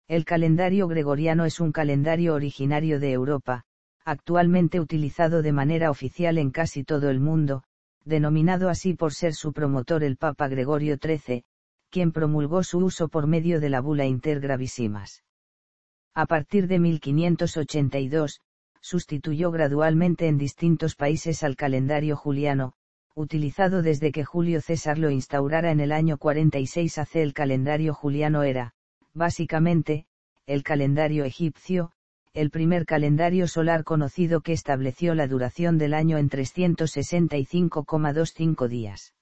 El calendario gregoriano es un calendario originario de Europa, actualmente utilizado de manera oficial en casi todo el mundo, denominado así por ser su promotor el Papa Gregorio XIII, quien promulgó su uso por medio de la bula Inter Gravissimas. A partir de 1582, sustituyó gradualmente en distintos países al calendario juliano, utilizado desde que Julio César lo instaurara en el año 46 AC. El calendario juliano era, básicamente, el calendario egipcio, el primer calendario solar conocido que estableció la duración del año en 365,25 días.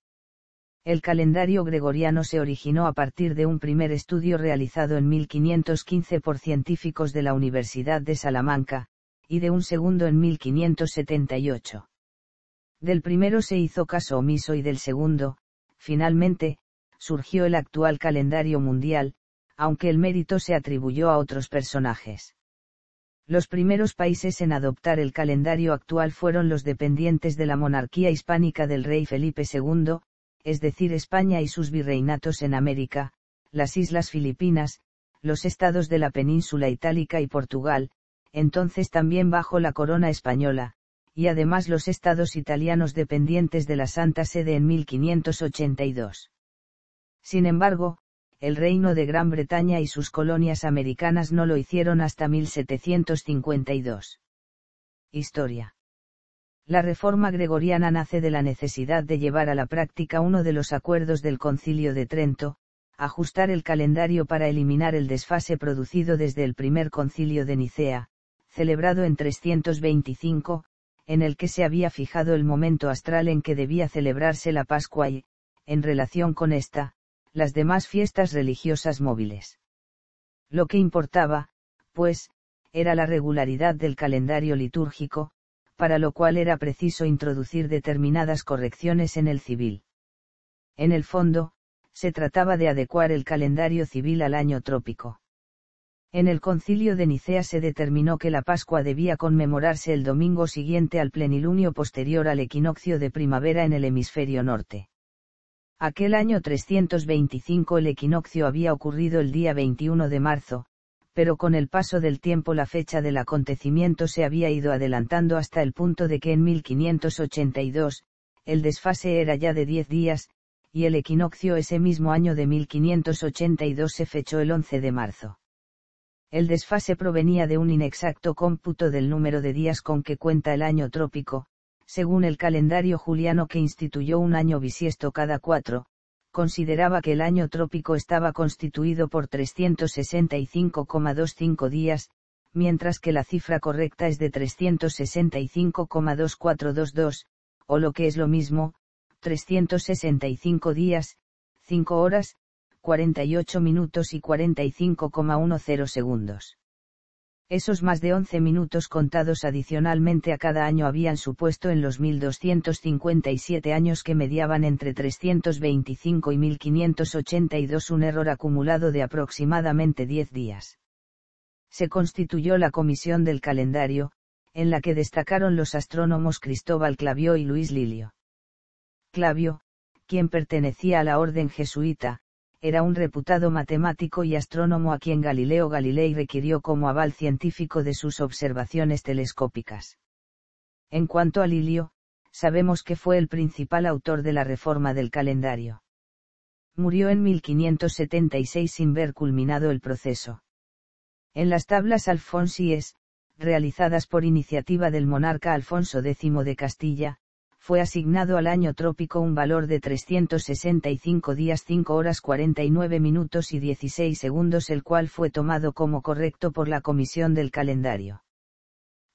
El calendario gregoriano se originó a partir de un primer estudio realizado en 1515 por científicos de la Universidad de Salamanca, y de un segundo en 1578. Del primero se hizo caso omiso y del segundo, finalmente, surgió el actual calendario mundial, aunque el mérito se atribuyó a otros personajes. Los primeros países en adoptar el calendario actual fueron los dependientes de la monarquía hispánica del rey Felipe II, es decir, España y sus virreinatos en América, las Islas Filipinas, los estados de la península itálica y Portugal, entonces también bajo la corona española, y además los estados italianos dependientes de la Santa Sede en 1582. Sin embargo, el Reino de Gran Bretaña y sus colonias americanas no lo hicieron hasta 1752. Historia. La reforma gregoriana nace de la necesidad de llevar a la práctica uno de los acuerdos del Concilio de Trento, ajustar el calendario para eliminar el desfase producido desde el primer concilio de Nicea, celebrado en 325, en el que se había fijado el momento astral en que debía celebrarse la Pascua y, en relación con esta, las demás fiestas religiosas móviles. Lo que importaba, pues, era la regularidad del calendario litúrgico, para lo cual era preciso introducir determinadas correcciones en el civil. En el fondo, se trataba de adecuar el calendario civil al año trópico. En el Concilio de Nicea se determinó que la Pascua debía conmemorarse el domingo siguiente al plenilunio posterior al equinoccio de primavera en el hemisferio norte. Aquel año 325 el equinoccio había ocurrido el día 21 de marzo, pero con el paso del tiempo la fecha del acontecimiento se había ido adelantando hasta el punto de que en 1582, el desfase era ya de 10 días, y el equinoccio ese mismo año de 1582 se fechó el 11 de marzo. El desfase provenía de un inexacto cómputo del número de días con que cuenta el año trópico, según el calendario juliano que instituyó un año bisiesto cada 4, consideraba que el año trópico estaba constituido por 365,25 días, mientras que la cifra correcta es de 365,2422, o lo que es lo mismo, 365 días, 5 horas, 48 minutos y 45,10 segundos. Esos más de 11 minutos contados adicionalmente a cada año habían supuesto en los 1257 años que mediaban entre 325 y 1582 un error acumulado de aproximadamente 10 días. Se constituyó la Comisión del Calendario, en la que destacaron los astrónomos Cristóbal Clavió y Luis Lilio. Clavió, quien pertenecía a la orden jesuita, era un reputado matemático y astrónomo a quien Galileo Galilei requirió como aval científico de sus observaciones telescópicas. En cuanto a Lilio, sabemos que fue el principal autor de la reforma del calendario. Murió en 1576 sin ver culminado el proceso. En las tablas alfonsíes, realizadas por iniciativa del monarca Alfonso X de Castilla, fue asignado al año trópico un valor de 365 días 5 horas 49 minutos y 16 segundos, el cual fue tomado como correcto por la Comisión del Calendario.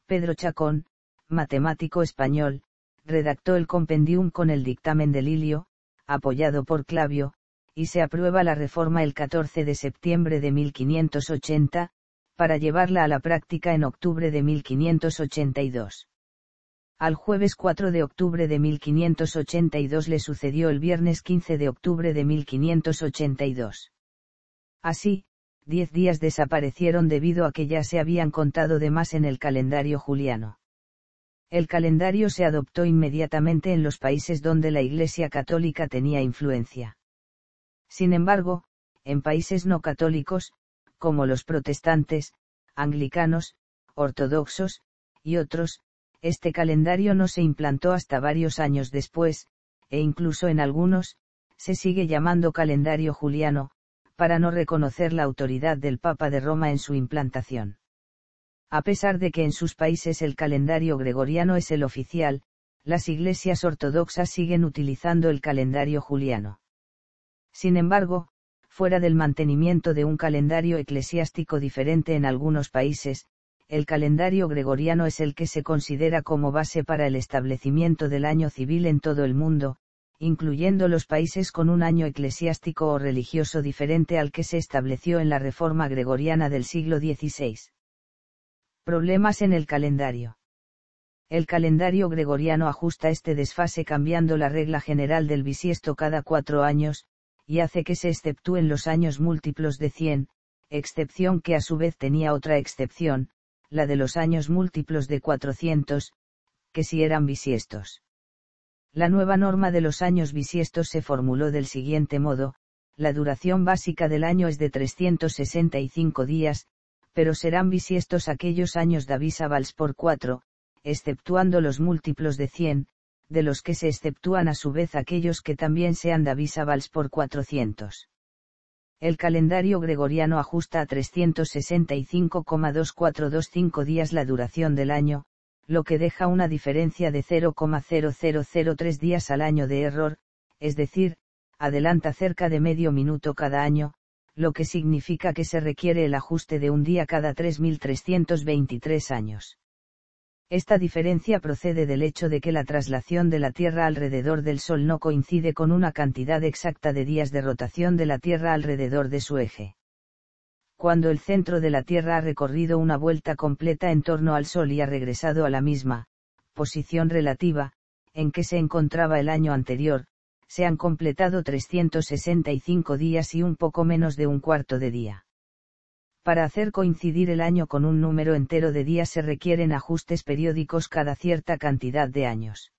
Pedro Chacón, matemático español, redactó el compendium con el dictamen de Lilio, apoyado por Clavió, y se aprueba la reforma el 14 de septiembre de 1580, para llevarla a la práctica en octubre de 1582. Al jueves 4 de octubre de 1582 le sucedió el viernes 15 de octubre de 1582. Así, 10 días desaparecieron debido a que ya se habían contado de más en el calendario juliano. El calendario se adoptó inmediatamente en los países donde la Iglesia Católica tenía influencia. Sin embargo, en países no católicos, como los protestantes, anglicanos, ortodoxos, y otros, este calendario no se implantó hasta varios años después, e incluso en algunos, se sigue llamando calendario juliano, para no reconocer la autoridad del Papa de Roma en su implantación. A pesar de que en sus países el calendario gregoriano es el oficial, las iglesias ortodoxas siguen utilizando el calendario juliano. Sin embargo, fuera del mantenimiento de un calendario eclesiástico diferente en algunos países, el calendario gregoriano es el que se considera como base para el establecimiento del año civil en todo el mundo, incluyendo los países con un año eclesiástico o religioso diferente al que se estableció en la Reforma Gregoriana del siglo XVI. Problemas en el calendario. El calendario gregoriano ajusta este desfase cambiando la regla general del bisiesto cada 4 años, y hace que se exceptúen los años múltiplos de 100, excepción que a su vez tenía otra excepción, la de los años múltiplos de 400, que sí eran bisiestos. La nueva norma de los años bisiestos se formuló del siguiente modo: la duración básica del año es de 365 días, pero serán bisiestos aquellos años davisavals por 4, exceptuando los múltiplos de 100, de los que se exceptúan a su vez aquellos que también sean davisavals por 400. El calendario gregoriano ajusta a 365,2425 días la duración del año, lo que deja una diferencia de 0,0003 días al año de error, es decir, adelanta cerca de medio minuto cada año, lo que significa que se requiere el ajuste de un día cada 3.323 años. Esta diferencia procede del hecho de que la traslación de la Tierra alrededor del Sol no coincide con una cantidad exacta de días de rotación de la Tierra alrededor de su eje. Cuando el centro de la Tierra ha recorrido una vuelta completa en torno al Sol y ha regresado a la misma posición relativa en que se encontraba el año anterior, se han completado 365 días y un poco menos de un cuarto de día. Para hacer coincidir el año con un número entero de días se requieren ajustes periódicos cada cierta cantidad de años.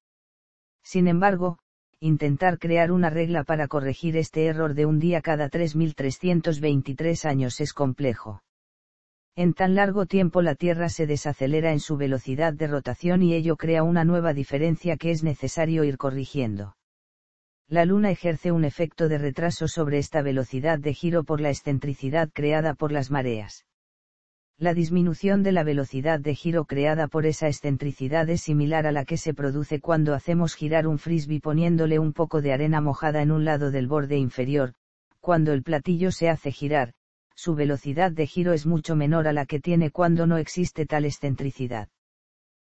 Sin embargo, intentar crear una regla para corregir este error de un día cada 3.323 años es complejo. En tan largo tiempo la Tierra se desacelera en su velocidad de rotación y ello crea una nueva diferencia que es necesario ir corrigiendo. La Luna ejerce un efecto de retraso sobre esta velocidad de giro por la excentricidad creada por las mareas. La disminución de la velocidad de giro creada por esa excentricidad es similar a la que se produce cuando hacemos girar un frisbee poniéndole un poco de arena mojada en un lado del borde inferior. Cuando el platillo se hace girar, su velocidad de giro es mucho menor a la que tiene cuando no existe tal excentricidad.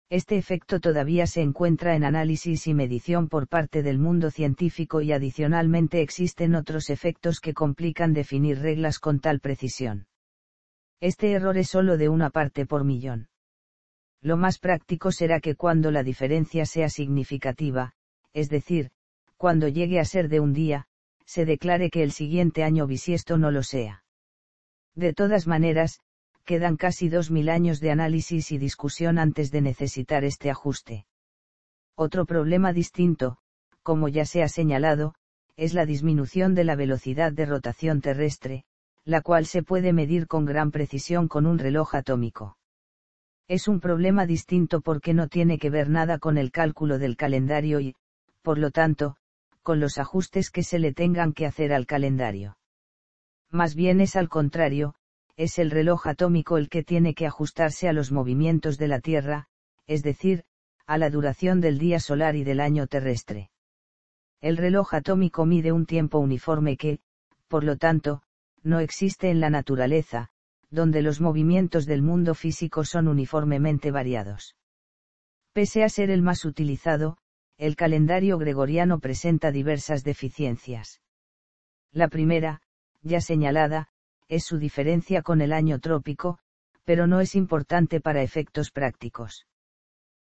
Este efecto todavía se encuentra en análisis y medición por parte del mundo científico y adicionalmente existen otros efectos que complican definir reglas con tal precisión. Este error es solo de una parte por millón. Lo más práctico será que cuando la diferencia sea significativa, es decir, cuando llegue a ser de un día, se declare que el siguiente año bisiesto no lo sea. De todas maneras, quedan casi 2000 años de análisis y discusión antes de necesitar este ajuste. Otro problema distinto, como ya se ha señalado, es la disminución de la velocidad de rotación terrestre, la cual se puede medir con gran precisión con un reloj atómico. Es un problema distinto porque no tiene que ver nada con el cálculo del calendario y, por lo tanto, con los ajustes que se le tengan que hacer al calendario. Más bien es al contrario, es el reloj atómico el que tiene que ajustarse a los movimientos de la Tierra, es decir, a la duración del día solar y del año terrestre. El reloj atómico mide un tiempo uniforme que, por lo tanto, no existe en la naturaleza, donde los movimientos del mundo físico son uniformemente variados. Pese a ser el más utilizado, el calendario gregoriano presenta diversas deficiencias. La primera, ya señalada, es su diferencia con el año trópico, pero no es importante para efectos prácticos.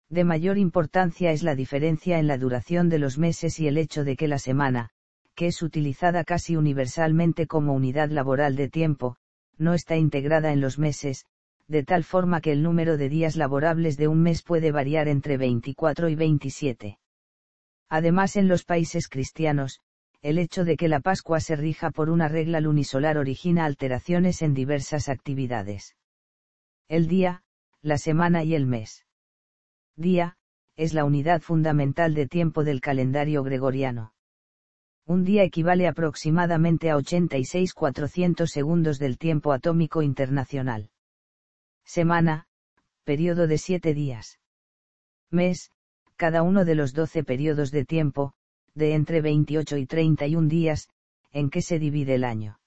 De mayor importancia es la diferencia en la duración de los meses y el hecho de que la semana, que es utilizada casi universalmente como unidad laboral de tiempo, no está integrada en los meses, de tal forma que el número de días laborables de un mes puede variar entre 24 y 27. Además, en los países cristianos, el hecho de que la Pascua se rija por una regla lunisolar origina alteraciones en diversas actividades. El día, la semana y el mes. Día, es la unidad fundamental de tiempo del calendario gregoriano. Un día equivale aproximadamente a 86.400 segundos del tiempo atómico internacional. Semana, periodo de 7 días. Mes, cada uno de los 12 periodos de tiempo, de entre 28 y 31 días, en que se divide el año.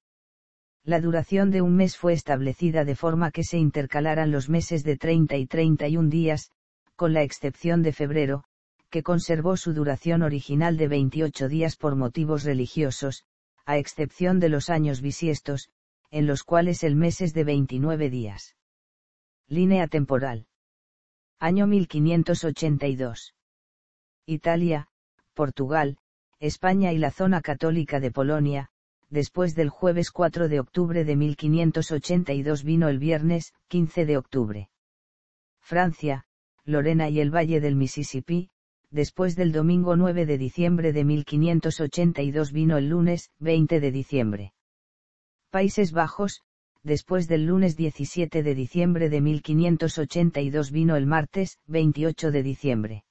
La duración de un mes fue establecida de forma que se intercalaran los meses de 30 y 31 días, con la excepción de febrero, que conservó su duración original de 28 días por motivos religiosos, a excepción de los años bisiestos, en los cuales el mes es de 29 días. Línea temporal. Año 1582. Italia, Portugal, España y la zona católica de Polonia. Después del jueves 4 de octubre de 1582 vino el viernes, 15 de octubre. Francia, Lorena y el Valle del Mississippi. Después del domingo 9 de diciembre de 1582 vino el lunes, 20 de diciembre. Países Bajos, después del lunes 17 de diciembre de 1582 vino el martes, 28 de diciembre.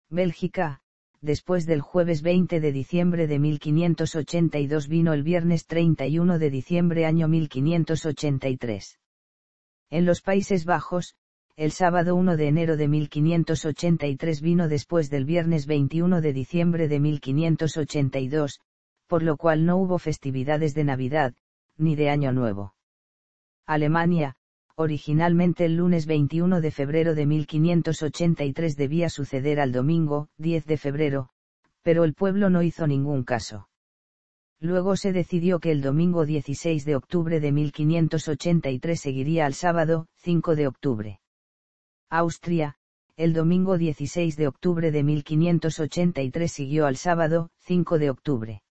Bélgica, después del jueves 20 de diciembre de 1582 vino el viernes 31 de diciembre año 1583. En los Países Bajos, el sábado 1 de enero de 1583 vino después del viernes 21 de diciembre de 1582, por lo cual no hubo festividades de Navidad, ni de Año Nuevo. Alemania, originalmente el lunes 21 de febrero de 1583 debía suceder al domingo, 10 de febrero, pero el pueblo no hizo ningún caso. Luego se decidió que el domingo 16 de octubre de 1583 seguiría al sábado, 5 de octubre. Austria, el domingo 16 de octubre de 1583 siguió al sábado, 5 de octubre.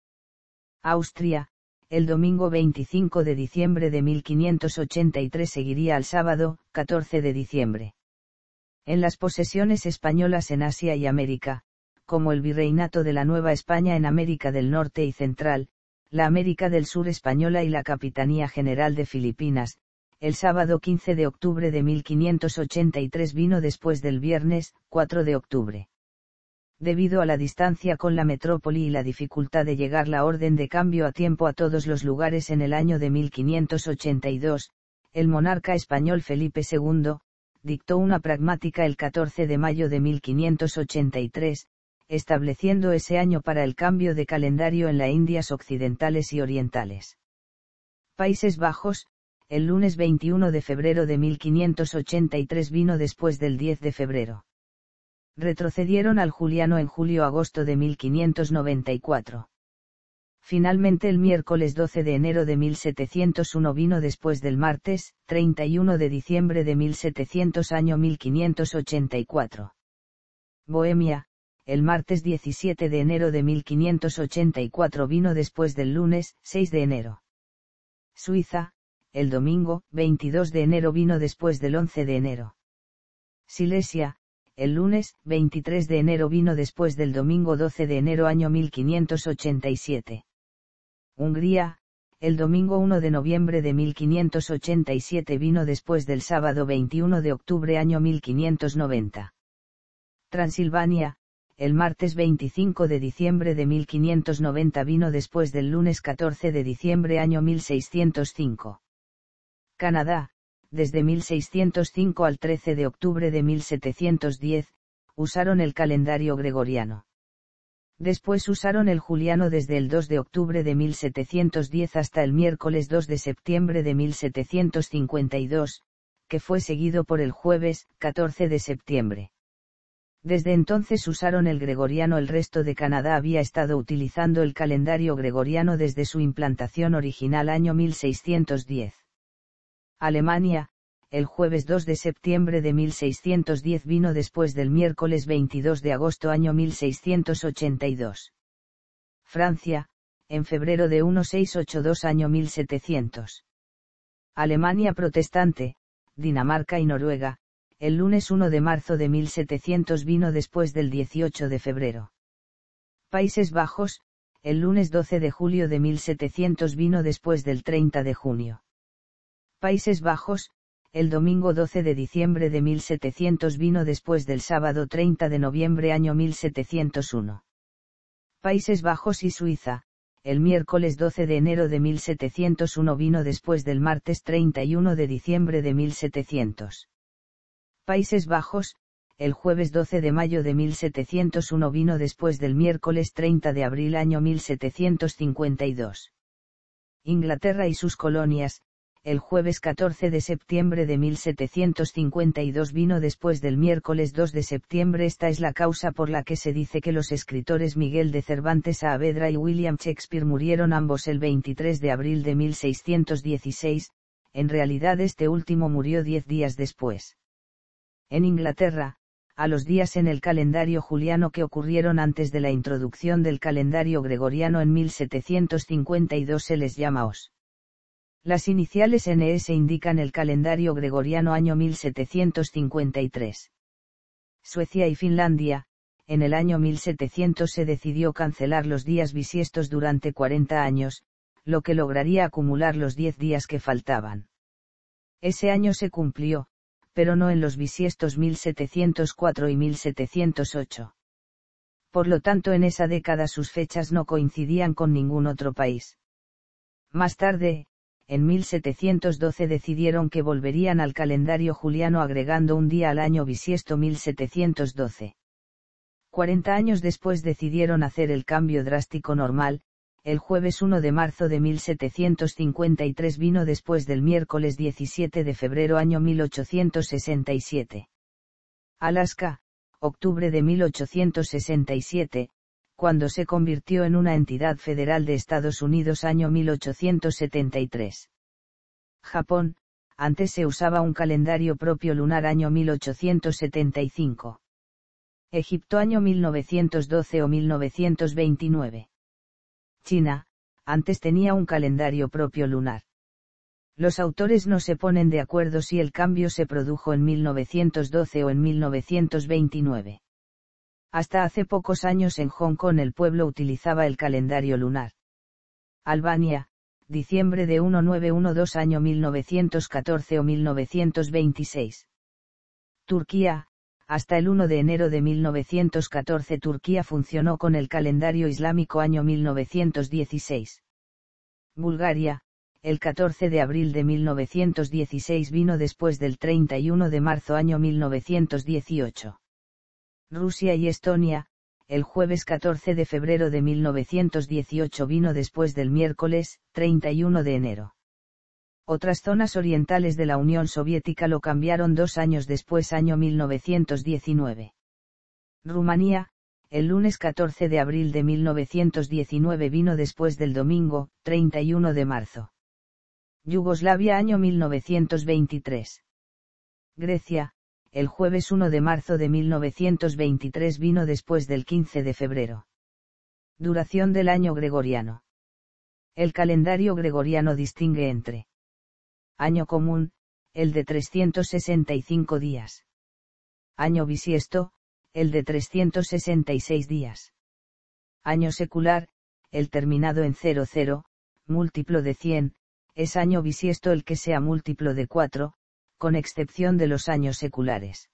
Austria, el domingo 25 de diciembre de 1583 seguiría al sábado, 14 de diciembre. En las posesiones españolas en Asia y América, como el Virreinato de la Nueva España en América del Norte y Central, la América del Sur española y la Capitanía General de Filipinas, el sábado 15 de octubre de 1583 vino después del viernes, 4 de octubre. Debido a la distancia con la metrópoli y la dificultad de llegar la orden de cambio a tiempo a todos los lugares en el año de 1582, el monarca español Felipe II, dictó una pragmática el 14 de mayo de 1583, estableciendo ese año para el cambio de calendario en las Indias occidentales y orientales. Países Bajos, el lunes 21 de febrero de 1583 vino después del 10 de febrero. Retrocedieron al juliano en julio-agosto de 1594. Finalmente el miércoles 12 de enero de 1701 vino después del martes, 31 de diciembre de 1700 año 1584. Bohemia, el martes 17 de enero de 1584 vino después del lunes, 6 de enero. Suiza, el domingo, 22 de enero vino después del 11 de enero. Silesia, el lunes, 23 de enero vino después del domingo 12 de enero año 1587. Hungría, el domingo 1 de noviembre de 1587 vino después del sábado 21 de octubre año 1590. Transilvania, el martes 25 de diciembre de 1590 vino después del lunes 14 de diciembre año 1605. Canadá, desde 1605 al 13 de octubre de 1710, usaron el calendario gregoriano. Después usaron el juliano desde el 2 de octubre de 1710 hasta el miércoles 2 de septiembre de 1752, que fue seguido por el jueves, 14 de septiembre. Desde entonces usaron el gregoriano. El resto de Canadá había estado utilizando el calendario gregoriano desde su implantación original año 1610. Alemania, el jueves 2 de septiembre de 1610 vino después del miércoles 22 de agosto año 1682. Francia, en febrero de 1682 año 1700. Alemania protestante, Dinamarca y Noruega, el lunes 1 de marzo de 1700 vino después del 18 de febrero. Países Bajos, el lunes 12 de julio de 1700 vino después del 30 de junio. Países Bajos, el domingo 12 de diciembre de 1700 vino después del sábado 30 de noviembre año 1701. Países Bajos y Suiza, el miércoles 12 de enero de 1701 vino después del martes 31 de diciembre de 1700. Países Bajos, el jueves 12 de mayo de 1701 vino después del miércoles 30 de abril año 1752. Inglaterra y sus colonias, el jueves 14 de septiembre de 1752 vino después del miércoles 2 de septiembre. Esta es la causa por la que se dice que los escritores Miguel de Cervantes Saavedra y William Shakespeare murieron ambos el 23 de abril de 1616, en realidad este último murió 10 días después. En Inglaterra, a los días en el calendario juliano que ocurrieron antes de la introducción del calendario gregoriano en 1752 se les llama os. Las iniciales NS indican el calendario gregoriano año 1753. Suecia y Finlandia, en el año 1700 se decidió cancelar los días bisiestos durante 40 años, lo que lograría acumular los 10 días que faltaban. Ese año se cumplió, pero no en los bisiestos 1704 y 1708. Por lo tanto en esa década sus fechas no coincidían con ningún otro país. Más tarde, en 1712 decidieron que volverían al calendario juliano agregando un día al año bisiesto 1712. 40 años después decidieron hacer el cambio drástico normal, el jueves 1 de marzo de 1753 vino después del miércoles 17 de febrero año 1867. Alaska, octubre de 1867, cuando se convirtió en una entidad federal de Estados Unidos año 1873. Japón, antes se usaba un calendario propio lunar año 1875. Egipto año 1912 o 1929. China, antes tenía un calendario propio lunar. Los autores no se ponen de acuerdo si el cambio se produjo en 1912 o en 1929. Hasta hace pocos años en Hong Kong el pueblo utilizaba el calendario lunar. Albania, diciembre de 1912 año 1914 o 1926. Turquía, hasta el 1 de enero de 1914 Turquía funcionó con el calendario islámico año 1916. Bulgaria, el 14 de abril de 1916 vino después del 31 de marzo año 1918. Rusia y Estonia, el jueves 14 de febrero de 1918 vino después del miércoles 31 de enero. Otras zonas orientales de la Unión Soviética lo cambiaron 2 años después año 1919. Rumanía, el lunes 14 de abril de 1919 vino después del domingo 31 de marzo. Yugoslavia año 1923. Grecia, el jueves 1 de marzo de 1923 vino después del 15 de febrero. Duración del año gregoriano. El calendario gregoriano distingue entre año común, el de 365 días. Año bisiesto, el de 366 días. Año secular, el terminado en 00, múltiplo de 100, es año bisiesto el que sea múltiplo de 4, con excepción de los años seculares.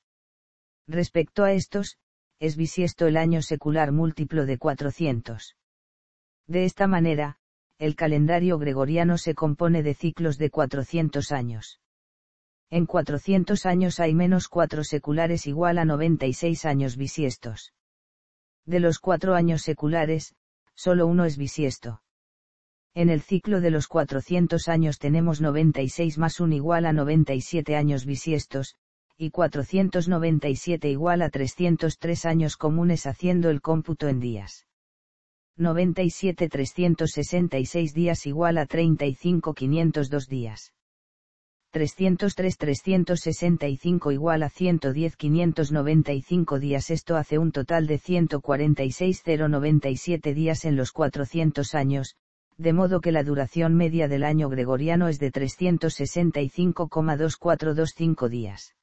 Respecto a estos, es bisiesto el año secular múltiplo de 400. De esta manera, el calendario gregoriano se compone de ciclos de 400 años. En 400 años hay menos 4 seculares igual a 96 años bisiestos. De los 4 años seculares, solo uno es bisiesto. En el ciclo de los 400 años tenemos 96 más 1 igual a 97 años bisiestos, y 497 igual a 303 años comunes haciendo el cómputo en días. 97 366 días igual a 35 502 días. 303 365 igual a 110 595 días. Esto hace un total de 146 097 días en los 400 años, de modo que la duración media del año gregoriano es de 365,2425 días.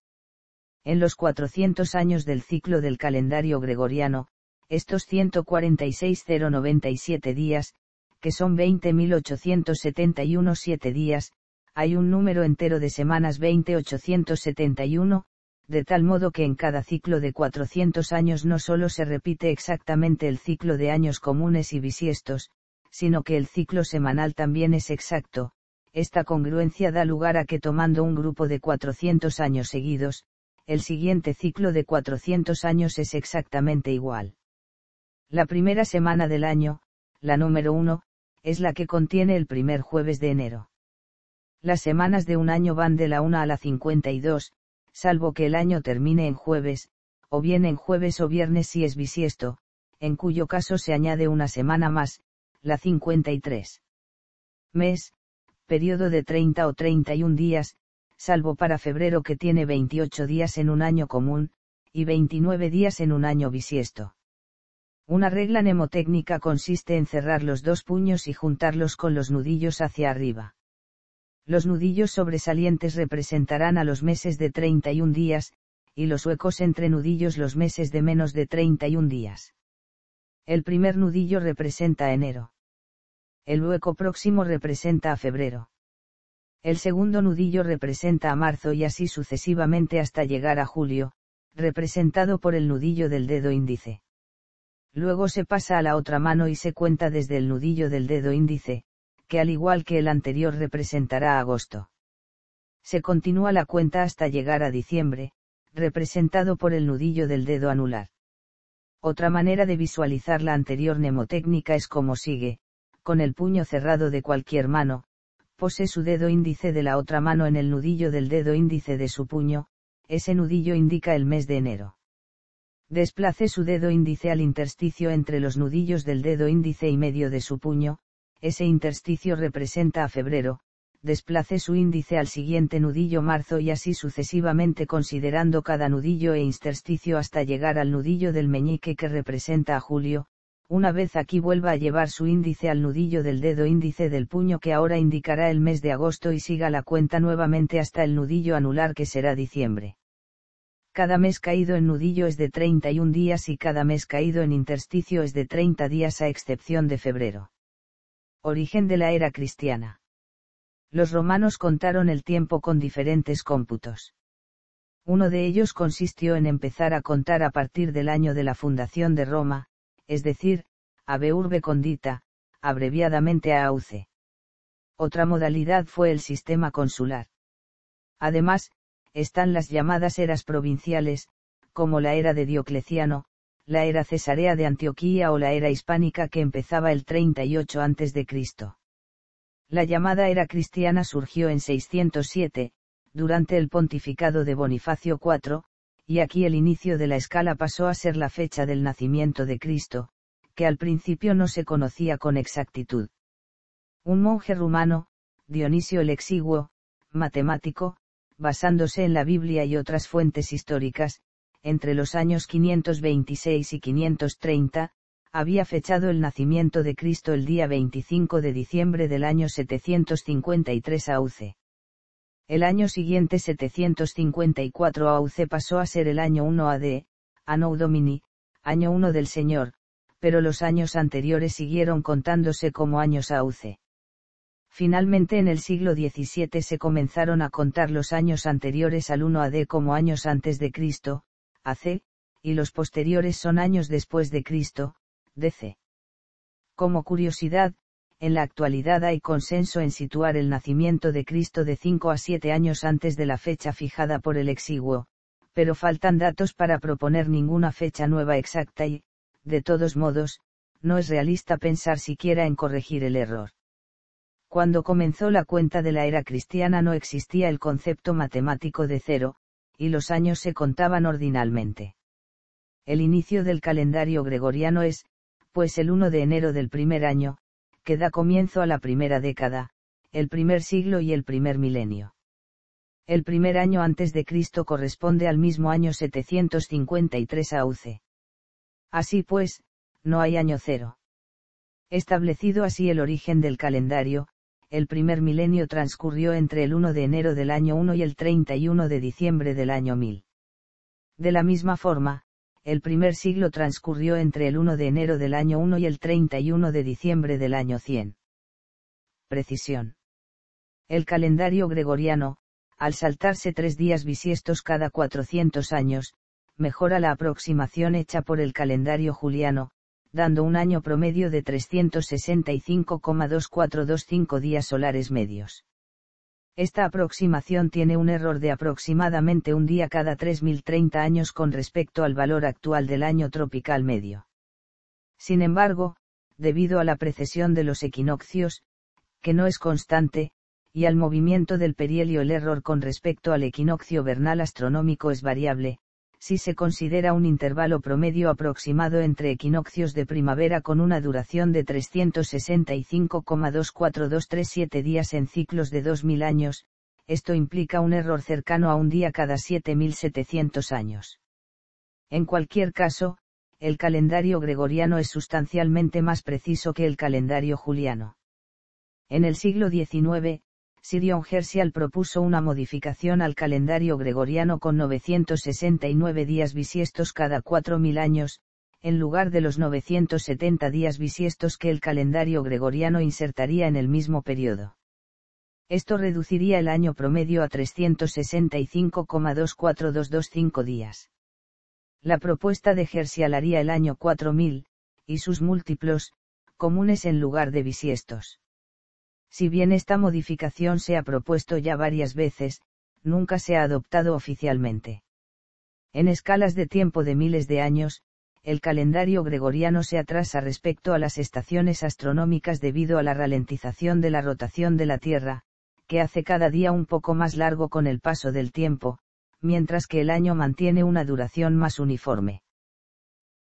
En los 400 años del ciclo del calendario gregoriano, estos 146,097 días, que son 20.871 7 días, hay un número entero de semanas 20.871, de tal modo que en cada ciclo de 400 años no solo se repite exactamente el ciclo de años comunes y bisiestos, sino que el ciclo semanal también es exacto. Esta congruencia da lugar a que tomando un grupo de 400 años seguidos, el siguiente ciclo de 400 años es exactamente igual. La primera semana del año, la número 1, es la que contiene el primer jueves de enero. Las semanas de un año van de la 1 a la 52, salvo que el año termine en jueves, o bien en jueves o viernes si es bisiesto, en cuyo caso se añade una semana más, la 53. Mes, periodo de 30 o 31 días, salvo para febrero que tiene 28 días en un año común, y 29 días en un año bisiesto. Una regla mnemotécnica consiste en cerrar los dos puños y juntarlos con los nudillos hacia arriba. Los nudillos sobresalientes representarán a los meses de 31 días, y los huecos entre nudillos los meses de menos de 31 días. El primer nudillo representa a enero. El hueco próximo representa a febrero. El segundo nudillo representa a marzo y así sucesivamente hasta llegar a julio, representado por el nudillo del dedo índice. Luego se pasa a la otra mano y se cuenta desde el nudillo del dedo índice, que al igual que el anterior representará a agosto. Se continúa la cuenta hasta llegar a diciembre, representado por el nudillo del dedo anular. Otra manera de visualizar la anterior mnemotécnica es como sigue: con el puño cerrado de cualquier mano, pose su dedo índice de la otra mano en el nudillo del dedo índice de su puño, ese nudillo indica el mes de enero. Desplace su dedo índice al intersticio entre los nudillos del dedo índice y medio de su puño, ese intersticio representa a febrero. Desplace su índice al siguiente nudillo marzo y así sucesivamente considerando cada nudillo e intersticio hasta llegar al nudillo del meñique que representa a julio. Una vez aquí vuelva a llevar su índice al nudillo del dedo índice del puño que ahora indicará el mes de agosto y siga la cuenta nuevamente hasta el nudillo anular que será diciembre. Cada mes caído en nudillo es de 31 días y cada mes caído en intersticio es de 30 días a excepción de febrero. Origen de la era cristiana. Los romanos contaron el tiempo con diferentes cómputos. Uno de ellos consistió en empezar a contar a partir del año de la fundación de Roma, es decir, Ave Urbe Condita, abreviadamente AUC. Otra modalidad fue el sistema consular. Además, están las llamadas eras provinciales, como la era de Diocleciano, la era cesarea de Antioquía o la era hispánica que empezaba el 38 a.C. La llamada era cristiana surgió en 607, durante el pontificado de Bonifacio IV, y aquí el inicio de la escala pasó a ser la fecha del nacimiento de Cristo, que al principio no se conocía con exactitud. Un monje rumano, Dionisio el Exiguo, matemático, basándose en la Biblia y otras fuentes históricas, entre los años 526 y 530, había fechado el nacimiento de Cristo el día 25 de diciembre del año 753 AUC. El año siguiente 754 AUC pasó a ser el año 1 AD, Anno Domini, año 1 del Señor, pero los años anteriores siguieron contándose como años AUC. Finalmente en el siglo XVII se comenzaron a contar los años anteriores al 1 AD como años antes de Cristo, AC, y los posteriores son años después de Cristo, DC. Como curiosidad, en la actualidad hay consenso en situar el nacimiento de Cristo de 5 a 7 años antes de la fecha fijada por el Exiguo, pero faltan datos para proponer ninguna fecha nueva exacta y, de todos modos, no es realista pensar siquiera en corregir el error. Cuando comenzó la cuenta de la era cristiana no existía el concepto matemático de cero, y los años se contaban ordinalmente. El inicio del calendario gregoriano es, pues el 1 de enero del primer año, que da comienzo a la primera década, el primer siglo y el primer milenio. El primer año antes de Cristo corresponde al mismo año 753 AUC. Así pues, no hay año cero. Establecido así el origen del calendario, el primer milenio transcurrió entre el 1 de enero del año 1 y el 31 de diciembre del año 1000. De la misma forma, el primer siglo transcurrió entre el 1 de enero del año 1 y el 31 de diciembre del año 100. Precisión. El calendario gregoriano, al saltarse 3 días bisiestos cada 400 años, mejora la aproximación hecha por el calendario juliano, dando un año promedio de 365,2425 días solares medios. Esta aproximación tiene un error de aproximadamente un día cada 3030 años con respecto al valor actual del año tropical medio. Sin embargo, debido a la precesión de los equinoccios, que no es constante, y al movimiento del perihelio, el error con respecto al equinoccio vernal astronómico es variable, si se considera un intervalo promedio aproximado entre equinoccios de primavera con una duración de 365,24237 días en ciclos de 2000 años, esto implica un error cercano a un día cada 7700 años. En cualquier caso, el calendario gregoriano es sustancialmente más preciso que el calendario juliano. En el siglo XIX, Sir John Herschel propuso una modificación al calendario gregoriano con 969 días bisiestos cada 4000 años, en lugar de los 970 días bisiestos que el calendario gregoriano insertaría en el mismo periodo. Esto reduciría el año promedio a 365,24225 días. La propuesta de Herschel haría el año 4000, y sus múltiplos, comunes en lugar de bisiestos. Si bien esta modificación se ha propuesto ya varias veces, nunca se ha adoptado oficialmente. En escalas de tiempo de miles de años, el calendario gregoriano se atrasa respecto a las estaciones astronómicas debido a la ralentización de la rotación de la Tierra, que hace cada día un poco más largo con el paso del tiempo, mientras que el año mantiene una duración más uniforme.